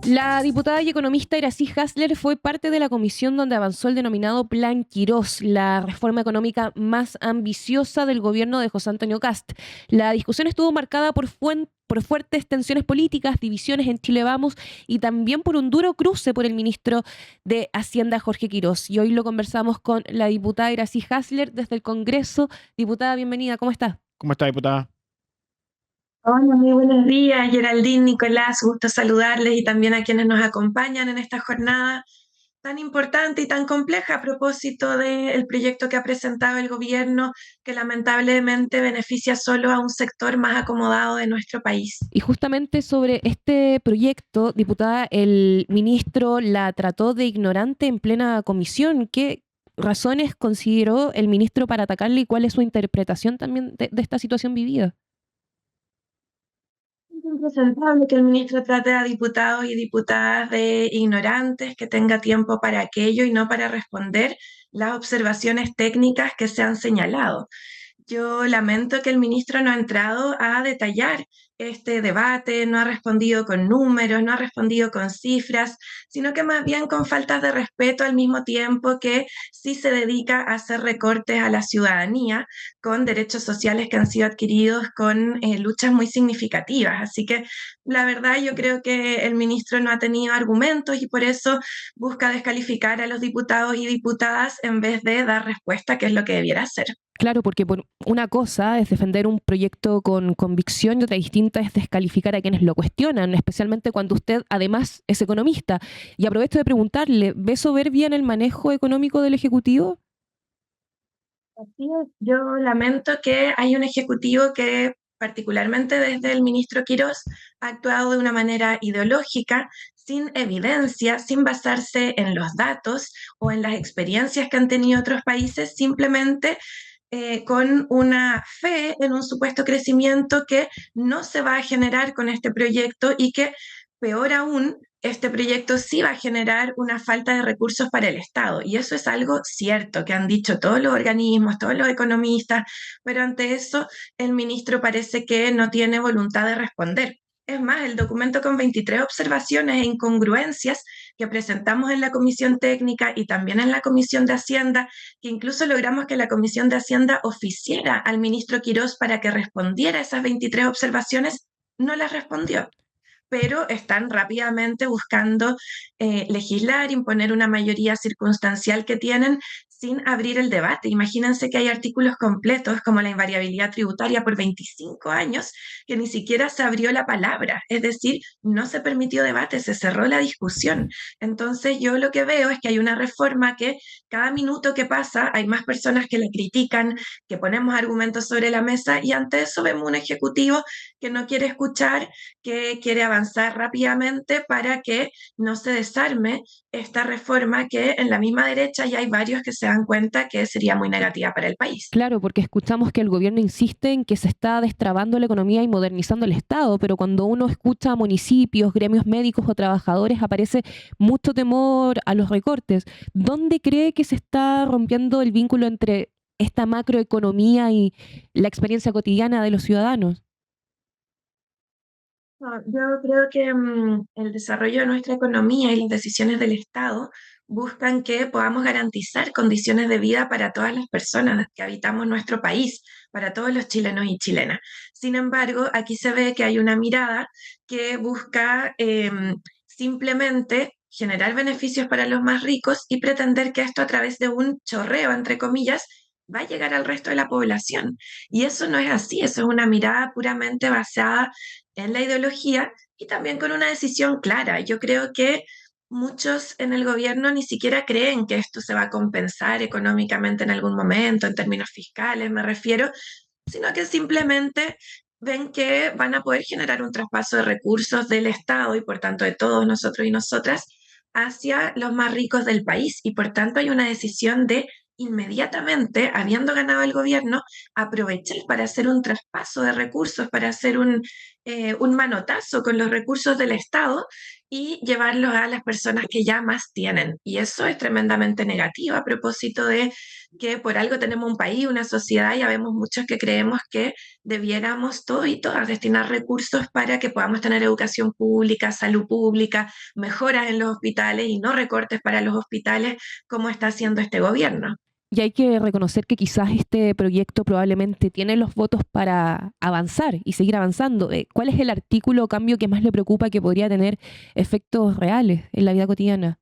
La diputada y economista Iracy Hasler fue parte de la comisión donde avanzó el denominado Plan Quirós, la reforma económica más ambiciosa del gobierno de José Antonio Kast. La discusión estuvo marcada por fuertes tensiones políticas, divisiones en Chile Vamos y también por un duro cruce por el ministro de Hacienda, Jorge Quirós. Y hoy lo conversamos con la diputada Iracy Hasler desde el Congreso. Diputada, bienvenida, ¿cómo está? ¿Cómo está, diputada? Hola, muy buenos días, Geraldine, Nicolás, gusto saludarles y también a quienes nos acompañan en esta jornada tan importante y tan compleja a propósito del proyecto que ha presentado el gobierno, que lamentablemente beneficia solo a un sector más acomodado de nuestro país. Y justamente sobre este proyecto, diputada, el ministro la trató de ignorante en plena comisión. ¿Qué razones consideró el ministro para atacarle y cuál es su interpretación también de esta situación vivida? Es impresentable que el ministro trate a diputados y diputadas de ignorantes, que tenga tiempo para aquello y no para responder las observaciones técnicas que se han señalado. Yo lamento que el ministro no ha entrado a detallar este debate, no ha respondido con números, no ha respondido con cifras, sino que más bien con faltas de respeto al mismo tiempo que sí se dedica a hacer recortes a la ciudadanía con derechos sociales que han sido adquiridos con luchas muy significativas. Así que la verdad yo creo que el ministro no ha tenido argumentos y por eso busca descalificar a los diputados y diputadas en vez de dar respuesta, que es lo que debiera hacer. Claro, porque por una cosa es defender un proyecto con convicción y otra distinta es descalificar a quienes lo cuestionan, especialmente cuando usted además es economista. Y aprovecho de preguntarle, ¿ve soberbia en el manejo económico del Ejecutivo? Así es. Yo lamento que hay un ejecutivo que, particularmente desde el ministro Quirós, ha actuado de una manera ideológica, sin evidencia, sin basarse en los datos o en las experiencias que han tenido otros países, simplemente con una fe en un supuesto crecimiento que no se va a generar con este proyecto y que, peor aún, este proyecto sí va a generar una falta de recursos para el Estado. Y eso es algo cierto que han dicho todos los organismos, todos los economistas, pero ante eso el ministro parece que no tiene voluntad de responder. Es más, el documento con 23 observaciones e incongruencias que presentamos en la Comisión Técnica y también en la Comisión de Hacienda, que incluso logramos que la Comisión de Hacienda oficiara al ministro Quirós para que respondiera a esas 23 observaciones, no las respondió, pero están rápidamente buscando legislar, imponer una mayoría circunstancial que tienen sin abrir el debate. Imagínense que hay artículos completos como la invariabilidad tributaria por 25 años que ni siquiera se abrió la palabra, es decir, no se permitió debate, se cerró la discusión. Entonces yo lo que veo es que hay una reforma que cada minuto que pasa hay más personas que la critican, que ponemos argumentos sobre la mesa y ante eso vemos un ejecutivo que no quiere escuchar, que quiere avanzar rápidamente para que no se desarme esta reforma que en la misma derecha ya hay varios que se dan cuenta que sería muy negativa para el país. Claro, porque escuchamos que el gobierno insiste en que se está destrabando la economía y modernizando el Estado, pero cuando uno escucha a municipios, gremios médicos o trabajadores aparece mucho temor a los recortes. ¿Dónde cree que se está rompiendo el vínculo entre esta macroeconomía y la experiencia cotidiana de los ciudadanos? No, yo creo que el desarrollo de nuestra economía y las decisiones del Estado buscan que podamos garantizar condiciones de vida para todas las personas que habitamos nuestro país, para todos los chilenos y chilenas. Sin embargo, aquí se ve que hay una mirada que busca simplemente generar beneficios para los más ricos y pretender que esto a través de un chorreo, entre comillas, va a llegar al resto de la población. Y eso no es así, eso es una mirada puramente basada en la ideología y también con una decisión clara. Yo creo que muchos en el gobierno ni siquiera creen que esto se va a compensar económicamente en algún momento, en términos fiscales me refiero, sino que simplemente ven que van a poder generar un traspaso de recursos del Estado y por tanto de todos nosotros y nosotras hacia los más ricos del país. Y por tanto hay una decisión de inmediatamente, habiendo ganado el gobierno, aprovechar para hacer un traspaso de recursos, para hacer un un manotazo con los recursos del Estado y llevarlos a las personas que ya más tienen. Y eso es tremendamente negativo a propósito de que por algo tenemos un país, una sociedad, y habemos muchos que creemos que debiéramos todos y todas destinar recursos para que podamos tener educación pública, salud pública, mejoras en los hospitales y no recortes para los hospitales como está haciendo este gobierno. Y hay que reconocer que quizás este proyecto probablemente tiene los votos para avanzar y seguir avanzando. ¿Cuál es el artículo o cambio que más le preocupa que podría tener efectos reales en la vida cotidiana?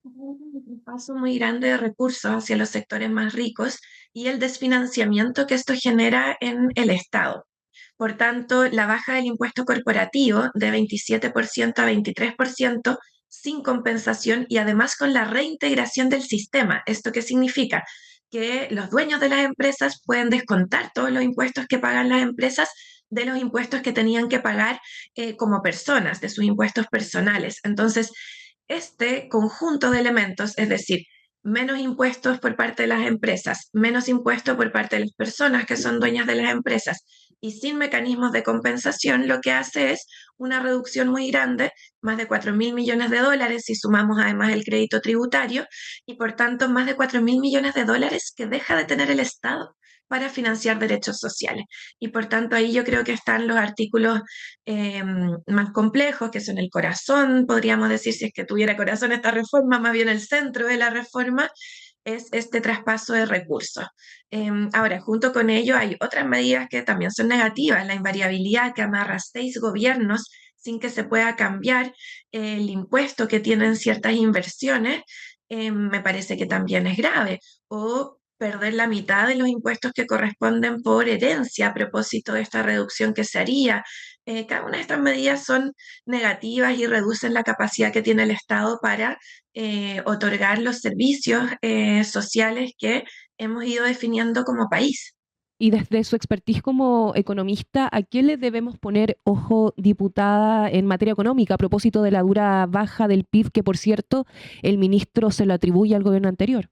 Un paso muy grande de recursos hacia los sectores más ricos y el desfinanciamiento que esto genera en el Estado. Por tanto, la baja del impuesto corporativo de 27% a 23% sin compensación y además con la reintegración del sistema. ¿Esto qué significa? Que los dueños de las empresas pueden descontar todos los impuestos que pagan las empresas de los impuestos que tenían que pagar como personas, de sus impuestos personales. Entonces, este conjunto de elementos, es decir, menos impuestos por parte de las empresas, menos impuestos por parte de las personas que son dueñas de las empresas y sin mecanismos de compensación, lo que hace es una reducción muy grande, más de 4.000 millones de dólares si sumamos además el crédito tributario y por tanto más de 4.000 millones de dólares que deja de tener el Estado para financiar derechos sociales. Y por tanto ahí yo creo que están los artículos más complejos, que son el corazón, podríamos decir, si es que tuviera corazón esta reforma, más bien el centro de la reforma, es este traspaso de recursos. Ahora, junto con ello hay otras medidas que también son negativas, la invariabilidad que amarra 6 gobiernos sin que se pueda cambiar el impuesto que tienen ciertas inversiones, me parece que también es grave. O perder la mitad de los impuestos que corresponden por herencia a propósito de esta reducción que se haría. Cada una de estas medidas son negativas y reducen la capacidad que tiene el Estado para otorgar los servicios sociales que hemos ido definiendo como país. Y desde su expertise como economista, ¿a qué le debemos poner ojo, diputada, en materia económica a propósito de la dura baja del PIB, que por cierto el ministro se lo atribuye al gobierno anterior?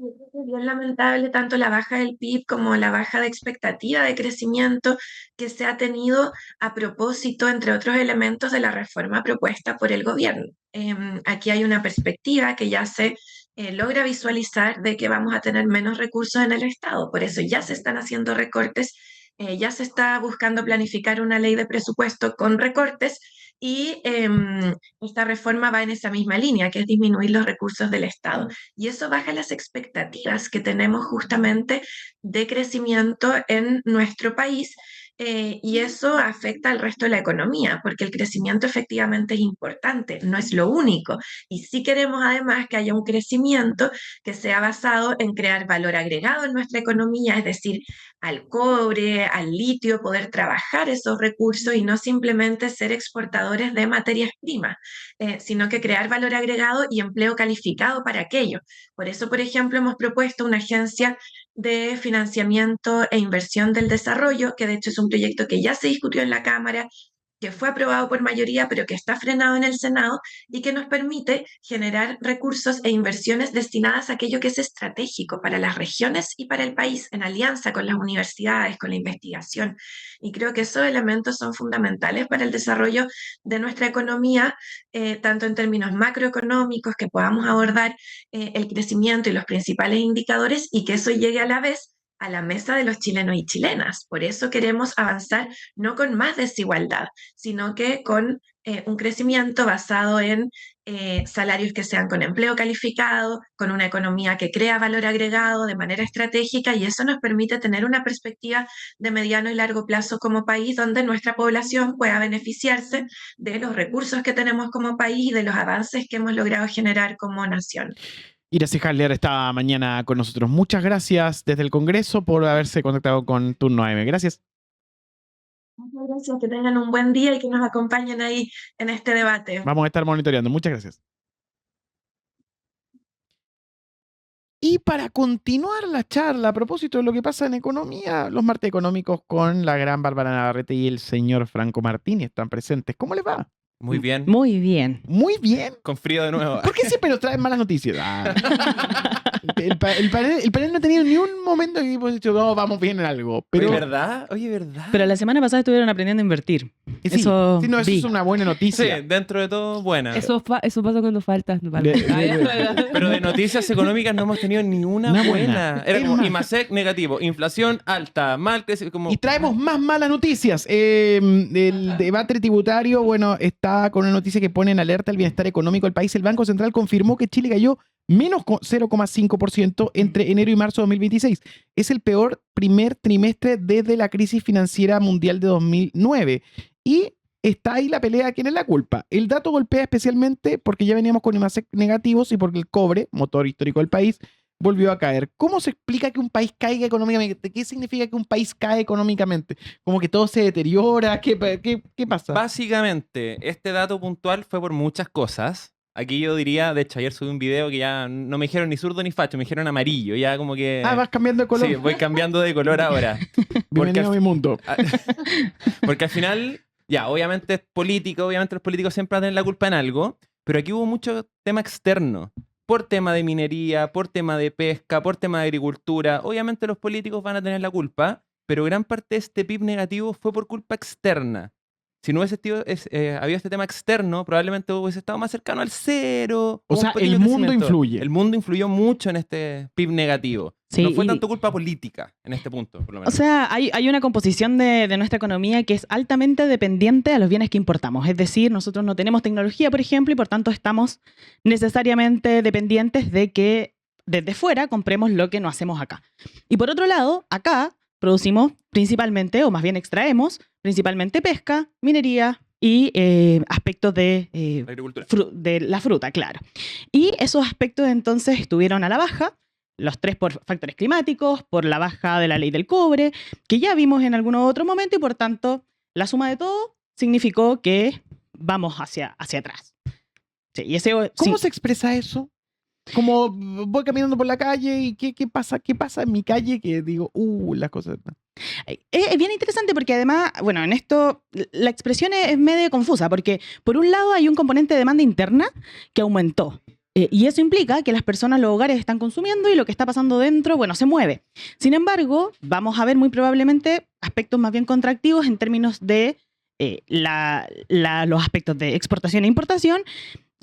Yo creo que es bien lamentable tanto la baja del PIB como la baja de expectativa de crecimiento que se ha tenido a propósito, entre otros elementos, de la reforma propuesta por el gobierno. Aquí hay una perspectiva que ya se logra visualizar de que vamos a tener menos recursos en el Estado. Por eso ya se están haciendo recortes, ya se está buscando planificar una ley de presupuesto con recortes y esta reforma va en esa misma línea, que es disminuir los recursos del Estado. Y eso baja las expectativas que tenemos justamente de crecimiento en nuestro país. Y eso afecta al resto de la economía, porque el crecimiento efectivamente es importante, no es lo único. Y sí queremos además que haya un crecimiento que sea basado en crear valor agregado en nuestra economía, es decir, al cobre, al litio, poder trabajar esos recursos y no simplemente ser exportadores de materias primas, sino que crear valor agregado y empleo calificado para aquello. Por eso, por ejemplo, hemos propuesto una agencia de financiamiento e inversión del desarrollo, que de hecho es un proyecto que ya se discutió en la Cámara, que fue aprobado por mayoría, pero que está frenado en el Senado y que nos permite generar recursos e inversiones destinadas a aquello que es estratégico para las regiones y para el país, en alianza con las universidades, con la investigación. Y creo que esos elementos son fundamentales para el desarrollo de nuestra economía, tanto en términos macroeconómicos, que podamos abordar el crecimiento y los principales indicadores y que eso llegue a la vez a la mesa de los chilenos y chilenas. Por eso queremos avanzar no con más desigualdad, sino que con un crecimiento basado en salarios que sean con empleo calificado, con una economía que crea valor agregado de manera estratégica y eso nos permite tener una perspectiva de mediano y largo plazo como país donde nuestra población pueda beneficiarse de los recursos que tenemos como país y de los avances que hemos logrado generar como nación. Iracy Halder esta mañana con nosotros. Muchas gracias desde el Congreso por haberse contactado con Turno AM. Gracias. Muchas gracias, que tengan un buen día y que nos acompañen ahí en este debate. Vamos a estar monitoreando. Muchas gracias. Y para continuar la charla a propósito de lo que pasa en economía, los martes económicos con la gran Bárbara Navarrete y el señor Franco Martini están presentes. ¿Cómo les va? Muy bien. Muy bien. Muy bien. Con frío de nuevo. ¿Por qué siempre nos traen malas noticias? El panel no ha tenido ni un momento que hemos dicho, no, vamos bien en algo. Pero, Oye, ¿verdad? Oye, ¿verdad? Pero la semana pasada estuvieron aprendiendo a invertir. sí, Eso sí, no, eso vi. es una buena Sí, noticia. dentro de todo, buena. Eso pasa cuando faltas. Pero de noticias económicas no hemos tenido ni una Una buena. buena. Era Es como más. IMASEC negativo, inflación alta, mal crecimiento. Como... Y traemos más malas noticias. El debate tributario, bueno, está con una noticia que pone en alerta el bienestar económico del país. El Banco Central confirmó que Chile cayó menos 0,5% entre enero y marzo de 2026. Es el peor primer trimestre desde la crisis financiera mundial de 2009. Y está ahí la pelea de quién es la culpa. El dato golpea especialmente porque ya veníamos con IMASEC negativos y porque el cobre, motor histórico del país, volvió a caer. ¿Cómo se explica que un país caiga económicamente? ¿Qué significa que un país cae económicamente? ¿Como que todo se deteriora? ¿Qué pasa? Básicamente, este dato puntual fue por muchas cosas. Aquí yo diría, de hecho, ayer subí un video que ya no me dijeron ni zurdo ni facho, me dijeron amarillo. Ya como que... Vas cambiando de color. Sí, voy cambiando de color ahora. Bienvenido a al mi mundo. Porque al final, ya, obviamente es político, obviamente los políticos siempre van a tener la culpa en algo, pero aquí hubo mucho tema externo. Por tema de minería, por tema de pesca, por tema de agricultura. Obviamente los políticos van a tener la culpa, pero gran parte de este PIB negativo fue por culpa externa. Si no hubiese habido este tema externo, probablemente hubiese estado más cercano al cero. O un sea, pequeño el mundo crecimiento. influye. El mundo influyó mucho en este PIB negativo. Sí, No fue y- tanto culpa política en este punto, por lo O menos. sea, hay una composición de nuestra economía que es altamente dependiente a los bienes que importamos. Es decir, nosotros no tenemos tecnología, por ejemplo, y por tanto estamos necesariamente dependientes de que desde fuera compremos lo que no hacemos acá. Y por otro lado, acá producimos principalmente, o más bien extraemos, principalmente pesca, minería y aspectos de La agricultura. de la fruta, claro. Y esos aspectos entonces estuvieron a la baja, los tres por factores climáticos, por la baja de la ley del cobre, que ya vimos en algún otro momento y por tanto la suma de todo significó que vamos hacia atrás. Sí, y ese, ¿Cómo sí. se expresa eso? Como voy caminando por la calle y ¿qué pasa en mi calle? Que digo, las cosas... Es bien interesante porque además, bueno, en esto la expresión es medio confusa porque por un lado hay un componente de demanda interna que aumentó. Y eso implica que las personas, los hogares están consumiendo y lo que está pasando dentro, bueno, se mueve. Sin embargo, vamos a ver muy probablemente aspectos más bien contractivos en términos de los aspectos de exportación e importación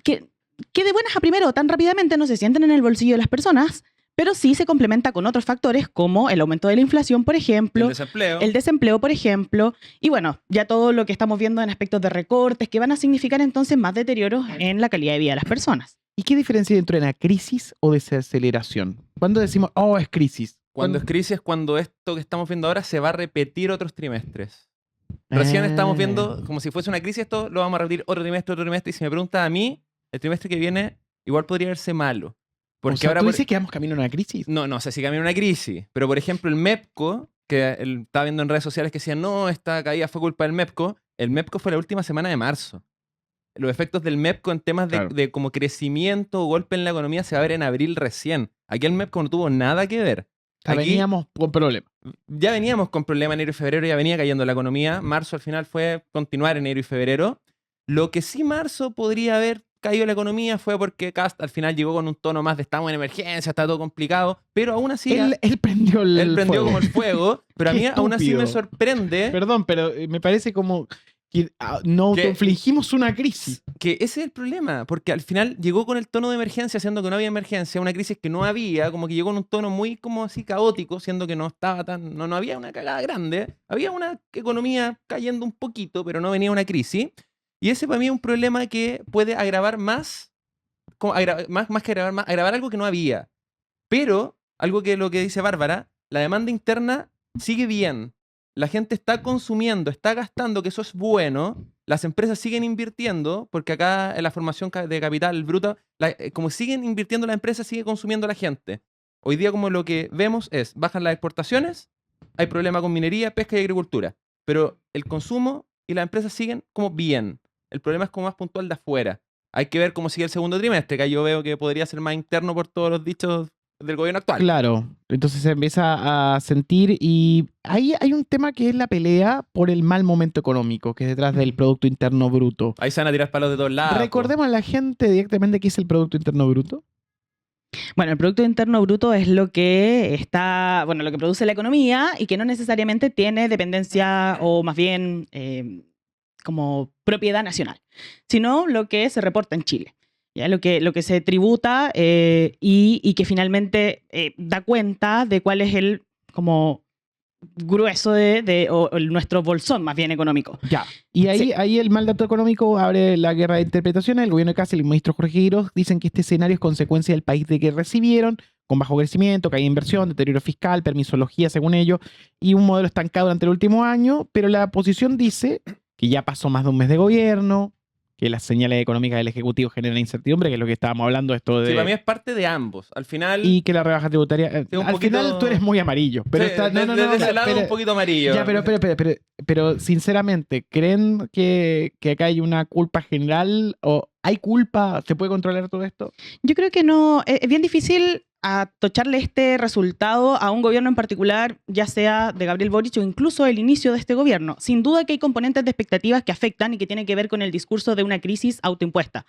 que de buenas a primero tan rápidamente no se sienten en el bolsillo de las personas, pero sí se complementa con otros factores como el aumento de la inflación, por ejemplo, El desempleo. el desempleo, por ejemplo, y bueno, ya todo lo que estamos viendo en aspectos de recortes que van a significar entonces más deterioros en la calidad de vida de las personas. ¿Y qué diferencia hay entre una crisis o desaceleración? ¿Cuándo decimos, es crisis? Cuando es crisis es cuando esto que estamos viendo ahora se va a repetir otros trimestres. Recién estamos viendo como si fuese una crisis, esto lo vamos a repetir otro trimestre, y si me pregunta a mí, el trimestre que viene igual podría verse malo. Porque O sea, ahora ¿tú dices que vamos camino a una crisis? no sé si cambió una crisis, pero por ejemplo el MEPCO, que estaba viendo en redes sociales que decían, no, esta caída fue culpa del MEPCO, el MEPCO fue la última semana de marzo. Los efectos del MEPCO en temas Claro. de como crecimiento o golpe en la economía se va a ver en abril recién. Aquí el MEPCO no tuvo nada que ver. Aquí Veníamos con problemas. ya veníamos con problemas enero y febrero, ya venía cayendo la economía. Marzo al final fue continuar enero y febrero. Lo que sí marzo podría haber caído la economía fue porque Kast al final llegó con un tono más de estamos en emergencia, está todo complicado, pero aún así Él prendió él prendió fuego. como el fuego, pero a Qué mí aún así me estúpido. sorprende Perdón, pero me parece como que no ¿Qué? autoinfligimos una crisis. que ese es el problema, porque al final llegó con el tono de emergencia, siendo que no había emergencia, una crisis que no había, como que llegó en un tono muy como así caótico, siendo que no estaba tan, no había una cagada grande, había una economía cayendo un poquito, pero no venía una crisis, y ese para mí es un problema que puede agravar más, más que agravar más, agravar algo que no había. Pero, algo que lo que dice Bárbara, la demanda interna sigue bien. La gente está consumiendo, está gastando, que eso es bueno. Las empresas siguen invirtiendo, porque acá en la formación de capital bruto, como siguen invirtiendo las empresas, sigue consumiendo la gente. Hoy día como lo que vemos es, bajan las exportaciones, hay problema con minería, pesca y agricultura. Pero el consumo y las empresas siguen como bien. El problema es como más puntual de afuera. Hay que ver cómo sigue el segundo trimestre, que yo veo que podría ser más interno por todos los dichos del gobierno actual. Claro, entonces se empieza a sentir y ahí hay un tema que es la pelea por el mal momento económico, que es detrás del Producto Interno Bruto. Ahí se van a tirar palos de todos lados. Recordemos a la gente directamente qué es el Producto Interno Bruto. Bueno, el Producto Interno Bruto es lo que está, bueno, lo que produce la economía y que no necesariamente tiene dependencia o más bien como propiedad nacional, sino lo que se reporta en Chile. ¿Ya? Lo que se tributa y que finalmente da cuenta de cuál es el como grueso o nuestro bolsón más bien económico. Ya. Y ahí, Sí. ahí el mal dato económico abre la guerra de interpretaciones. El gobierno de Kast y el ministro Jorge Giros dicen que este escenario es consecuencia del país de que recibieron, con bajo crecimiento, caída de inversión, deterioro fiscal, permisología según ellos, y un modelo estancado durante el último año, pero la oposición dice que ya pasó más de un mes de gobierno, que las señales económicas del Ejecutivo generan incertidumbre, que es lo que estábamos hablando, esto Sí, para mí de... es parte de ambos. Al final, Y que la rebaja tributaria... Sí, un al poquito- final tú eres muy amarillo, pero sí, está... No, no, desde no, ese lado pero- un poquito amarillo. ya, pero sinceramente, ¿creen que acá hay una culpa general o hay culpa? ¿Se puede controlar todo esto? Yo creo que no, es bien difícil atocharle este resultado a un gobierno en particular, ya sea de Gabriel Boric o incluso el inicio de este gobierno. Sin duda que hay componentes de expectativas que afectan y que tienen que ver con el discurso de una crisis autoimpuesta.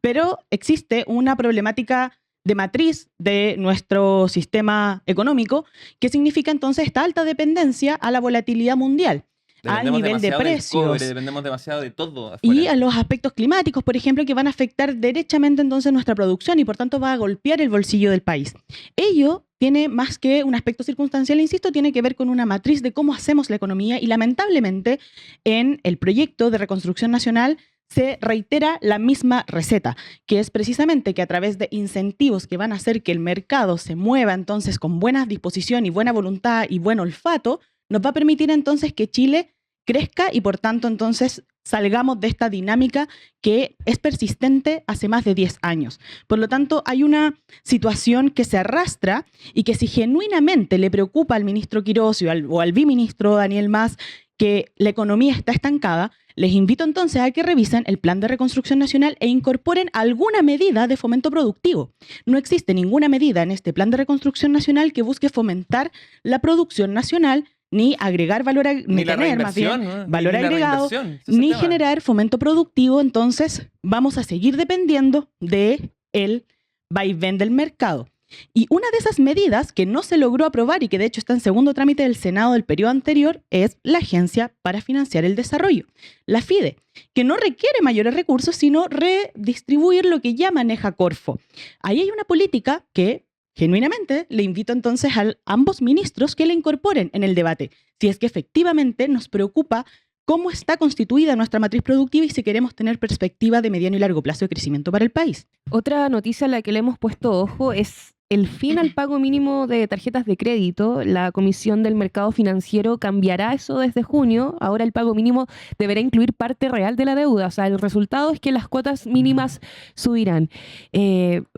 Pero existe una problemática de matriz de nuestro sistema económico que significa entonces esta alta dependencia a la volatilidad mundial, al Dependemos nivel de demasiado del precios. cobre, dependemos demasiado de todo afuera. Y a los aspectos climáticos, por ejemplo, que van a afectar derechamente entonces nuestra producción y por tanto va a golpear el bolsillo del país. Ello tiene más que un aspecto circunstancial, insisto, tiene que ver con una matriz de cómo hacemos la economía y lamentablemente en el proyecto de reconstrucción nacional se reitera la misma receta, que es precisamente que a través de incentivos que van a hacer que el mercado se mueva entonces con buena disposición y buena voluntad y buen olfato, nos va a permitir entonces que Chile crezca y por tanto entonces salgamos de esta dinámica que es persistente hace más de 10 años. Por lo tanto, hay una situación que se arrastra y que si genuinamente le preocupa al ministro Quirós o al biministro Daniel Mas que la economía está estancada, les invito entonces a que revisen el Plan de Reconstrucción Nacional e incorporen alguna medida de fomento productivo. No existe ninguna medida en este Plan de Reconstrucción Nacional que busque fomentar la producción nacional ni agregar valor, ni la tener más bien reinversión, ¿no? valor Ni la agregado, reinversión, ese es el ni tema. generar fomento productivo, entonces vamos a seguir dependiendo de el vaivén del mercado. Y una de esas medidas que no se logró aprobar y que de hecho está en segundo trámite del Senado del periodo anterior es la Agencia para Financiar el Desarrollo, la FIDE, que no requiere mayores recursos, sino redistribuir lo que ya maneja Corfo. Ahí hay una política que genuinamente le invito entonces a ambos ministros que la incorporen en el debate, si es que efectivamente nos preocupa cómo está constituida nuestra matriz productiva y si queremos tener perspectiva de mediano y largo plazo de crecimiento para el país. Otra noticia a la que le hemos puesto ojo es el fin al pago mínimo de tarjetas de crédito. La Comisión del Mercado Financiero cambiará eso desde junio. Ahora el pago mínimo deberá incluir parte real de la deuda. O sea, el resultado es que las cuotas mínimas subirán.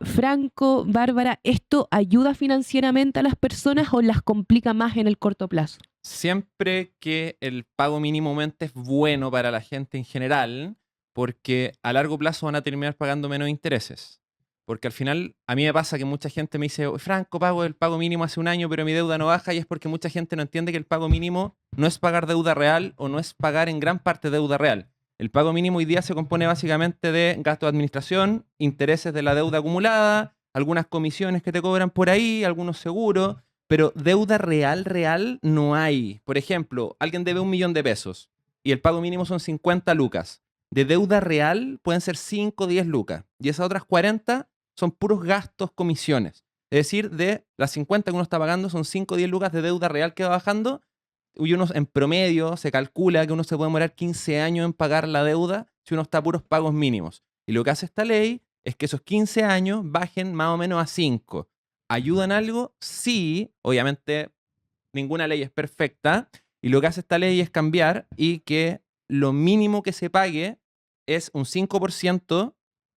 Franco, Bárbara, ¿esto ayuda financieramente a las personas o las complica más en el corto plazo? Siempre que el pago mínimo aumente es bueno para la gente en general, porque a largo plazo van a terminar pagando menos intereses. Porque al final, a mí me pasa que mucha gente me dice, Franco, pago el pago mínimo hace un año, pero mi deuda no baja, y es porque mucha gente no entiende que el pago mínimo no es pagar deuda real o no es pagar en gran parte deuda real. El pago mínimo hoy día se compone básicamente de gasto de administración, intereses de la deuda acumulada, algunas comisiones que te cobran por ahí, algunos seguros, pero deuda real no hay. Por ejemplo, alguien debe 1 millón de pesos y el pago mínimo son 50 lucas. De deuda real pueden ser 5 o 10 lucas. Y esas otras 40 son puros gastos, comisiones. Es decir, de las 50 que uno está pagando son 5 o 10 lucas de deuda real que va bajando. Y uno en promedio se calcula que uno se puede demorar 15 años en pagar la deuda si uno está a puros pagos mínimos. Y lo que hace esta ley es que esos 15 años bajen más o menos a 5. ¿Ayudan algo? Sí. Obviamente ninguna ley es perfecta. Y lo que hace esta ley es cambiar y que lo mínimo que se pague es un 5%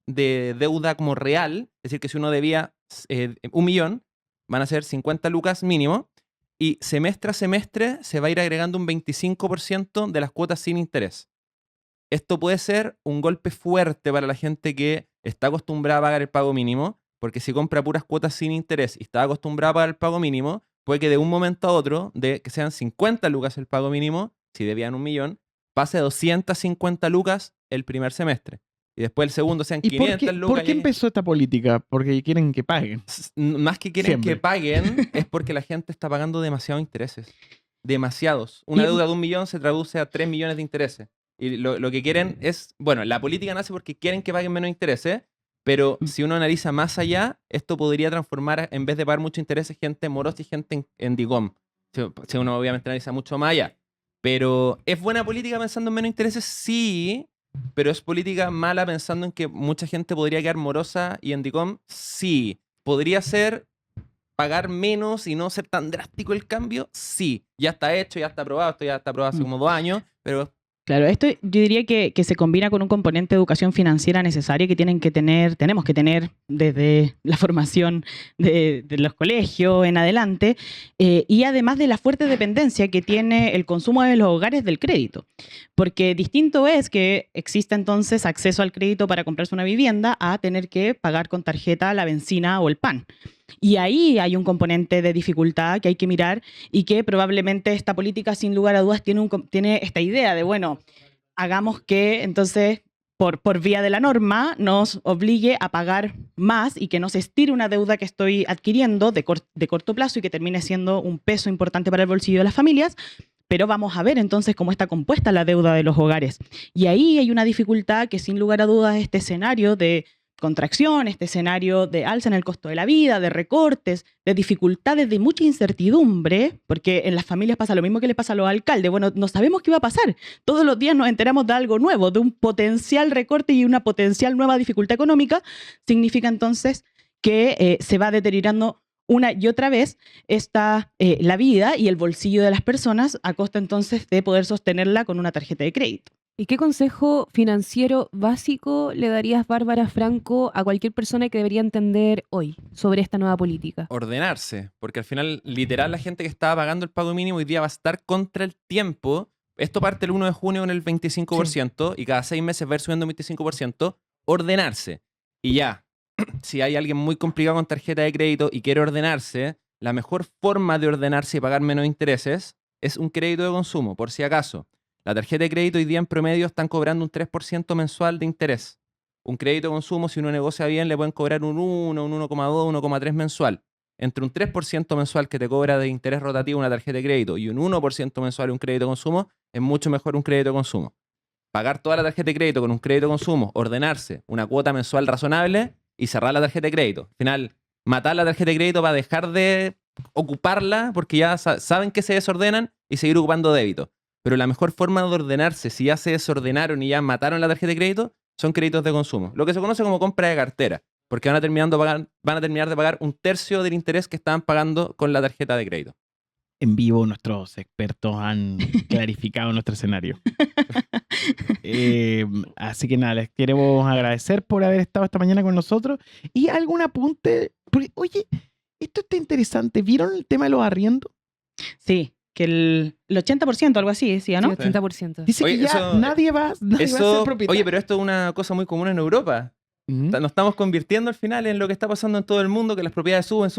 de deuda como real. Es decir, que si uno debía 1 millón, van a ser 50 lucas mínimo. Y semestre a semestre se va a ir agregando un 25% de las cuotas sin interés. Esto puede ser un golpe fuerte para la gente que está acostumbrada a pagar el pago mínimo, porque si compra puras cuotas sin interés y está acostumbrada a pagar el pago mínimo, puede que de un momento a otro, de que sean 50 lucas el pago mínimo, si debían 1 millón, pase a 250 lucas el primer semestre. y después el segundo sean ¿Y 500 lucas. por qué empezó esta política? Porque quieren que paguen. Más que quieren Siempre. que paguen, es porque la gente está pagando demasiados intereses. Demasiados. Una Y- deuda de 1 millón se traduce a 3 millones de intereses. Y lo que quieren es, bueno, la política nace porque quieren que paguen menos intereses, pero si uno analiza más allá, esto podría transformar, en vez de pagar muchos intereses, gente morosa y gente en DIGOM. Si uno obviamente analiza mucho más allá. Pero, ¿es buena política pensando en menos intereses? Sí, pero ¿es política mala pensando en que mucha gente podría quedar morosa y en DIGOM? Sí. ¿Podría ser pagar menos y no ser tan drástico el cambio? Sí. Ya está hecho, ya está aprobado, esto ya está aprobado hace como 2 años, pero Claro, esto yo diría que se combina con un componente de educación financiera necesaria que tenemos que tener desde la formación de los colegios en adelante, y además de la fuerte dependencia que tiene el consumo de los hogares del crédito. Porque distinto es que exista entonces acceso al crédito para comprarse una vivienda a tener que pagar con tarjeta la benzina o el pan. Y ahí hay un componente de dificultad que hay que mirar y que probablemente esta política, sin lugar a dudas, tiene esta idea de, bueno, hagamos que entonces por vía de la norma nos obligue a pagar más y que no se estire una deuda que estoy adquiriendo de corto plazo y que termine siendo un peso importante para el bolsillo de las familias. Pero vamos a ver entonces cómo está compuesta la deuda de los hogares. Y ahí hay una dificultad que sin lugar a dudas este escenario de contracción, este escenario de alza en el costo de la vida, de recortes, de dificultades, de mucha incertidumbre, porque en las familias pasa lo mismo que le pasa a los alcaldes. Bueno, no sabemos qué va a pasar. Todos los días nos enteramos de algo nuevo, de un potencial recorte y una potencial nueva dificultad económica. Significa entonces que se va deteriorando una y otra vez la vida y el bolsillo de las personas a costa entonces de poder sostenerla con una tarjeta de crédito. ¿Y qué consejo financiero básico le darías, Bárbara Franco, a cualquier persona que debería entender hoy sobre esta nueva política? ordenarse, porque al final, literal, la gente que estaba pagando el pago mínimo hoy día va a estar contra el tiempo. Esto parte el 1 de junio con el 25% y cada 6 meses va a ir subiendo un 25%. Ordenarse. Y ya, si hay alguien muy complicado con tarjeta de crédito y quiere ordenarse, la mejor forma de ordenarse y pagar menos intereses es un crédito de consumo, por si acaso. La tarjeta de crédito hoy día en promedio están cobrando un 3% mensual de interés. Un crédito de consumo, si uno negocia bien, le pueden cobrar un 1, un 1,2, 1,3 mensual. Entre un 3% mensual que te cobra de interés rotativo una tarjeta de crédito y un 1% mensual un crédito de consumo, es mucho mejor un crédito de consumo. Pagar toda la tarjeta de crédito con un crédito de consumo, ordenarse, una cuota mensual razonable y cerrar la tarjeta de crédito. Al final, matar la tarjeta de crédito va a dejar de ocuparla porque ya saben que se desordenan y seguir ocupando débito. Pero la mejor forma de ordenarse, si ya se desordenaron y ya mataron la tarjeta de crédito, son créditos de consumo. Lo que se conoce como compra de cartera, porque van a terminar de pagar un tercio del interés que estaban pagando con la tarjeta de crédito. En vivo nuestros expertos han clarificado nuestro escenario. Así que nada, les queremos agradecer por haber estado esta mañana con nosotros. ¿Y algún apunte? Porque, oye, esto está interesante. ¿Vieron el tema de los arriendos? Sí, que el 80%, algo así decía, ¿no? Sí, 80%. Dice Oye, que ya eso- nadie va a ser propietario. Oye, pero esto es una cosa muy común en Europa. Ujú. Nos estamos convirtiendo al final en lo que está pasando en todo el mundo, que las propiedades suben.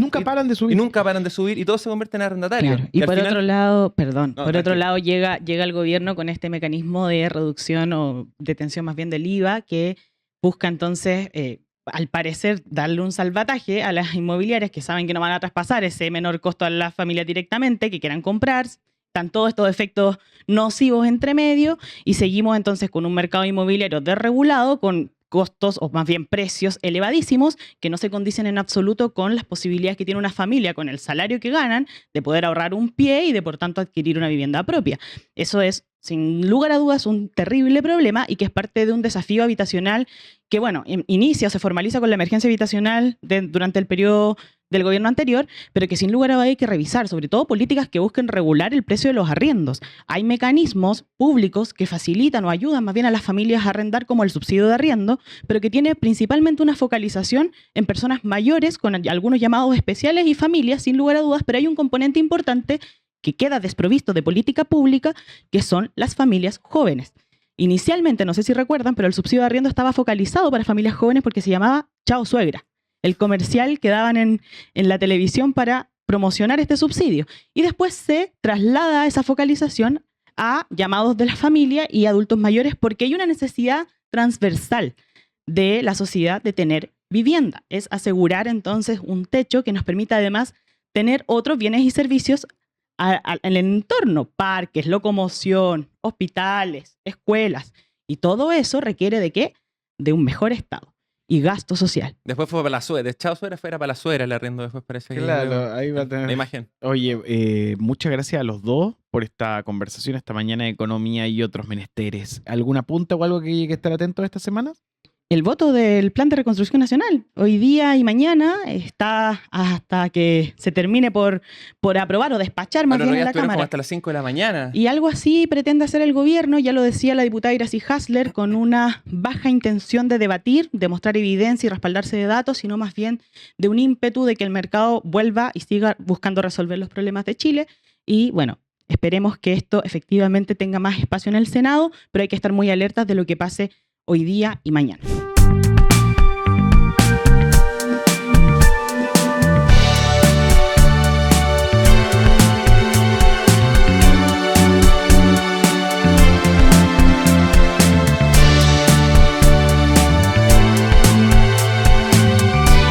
Nunca paran de subir. Y nunca paran de subir y todos se convierten en arrendatarios. Claro. Y al por final- otro lado, No, por otro tranquilo. lado llega el gobierno con este mecanismo de reducción o detención más bien del IVA que busca entonces, al parecer, darle un salvataje a las inmobiliarias que saben que no van a traspasar ese menor costo a las familias directamente, que quieran comprar. Están todos estos efectos nocivos entre medio y seguimos entonces con un mercado inmobiliario desregulado con costos o más bien precios elevadísimos que no se condicen en absoluto con las posibilidades que tiene una familia con el salario que ganan de poder ahorrar un pie y de por tanto adquirir una vivienda propia. Eso es sin lugar a dudas un terrible problema y que es parte de un desafío habitacional que, bueno, inicia o se formaliza con la emergencia habitacional durante el periodo del gobierno anterior, pero que sin lugar a dudas hay que revisar, sobre todo políticas que busquen regular el precio de los arriendos. Hay mecanismos públicos que facilitan o ayudan más bien a las familias a arrendar, como el subsidio de arriendo, pero que tiene principalmente una focalización en personas mayores con algunos llamados especiales y familias, sin lugar a dudas, pero hay un componente importante que queda desprovisto de política pública, que son las familias jóvenes. Inicialmente, no sé si recuerdan, pero el subsidio de arriendo estaba focalizado para familias jóvenes porque se llamaba Chao Suegra, el comercial que daban en la televisión para promocionar este subsidio. Y después se traslada esa focalización a llamados de la familia y adultos mayores porque hay una necesidad transversal de la sociedad de tener vivienda. Es asegurar entonces un techo que nos permita además tener otros bienes y servicios en el entorno, parques, locomoción, hospitales, escuelas. Y todo eso requiere ¿de qué? De un mejor estado y gasto social. Después fue para la suegra. De Chao Suegra era para la suegra el arriendo después, parece. Claro, ahí va a tener. La imagen. Oye, muchas gracias a los dos por esta conversación esta mañana de economía y otros menesteres. ¿Alguna punta o algo que hay que estar atento esta semana? El voto del Plan de Reconstrucción Nacional, hoy día y mañana, está hasta que se termine por aprobar o despachar más bien en la Como Cámara. hasta las 5 de la mañana. Y algo así pretende hacer el gobierno, ya lo decía la diputada Iracy Hasler, con una baja intención de debatir, de mostrar evidencia y respaldarse de datos, sino más bien de un ímpetu de que el mercado vuelva y siga buscando resolver los problemas de Chile. Y bueno, esperemos que esto efectivamente tenga más espacio en el Senado, pero hay que estar muy alertas de lo que pase hoy día y mañana.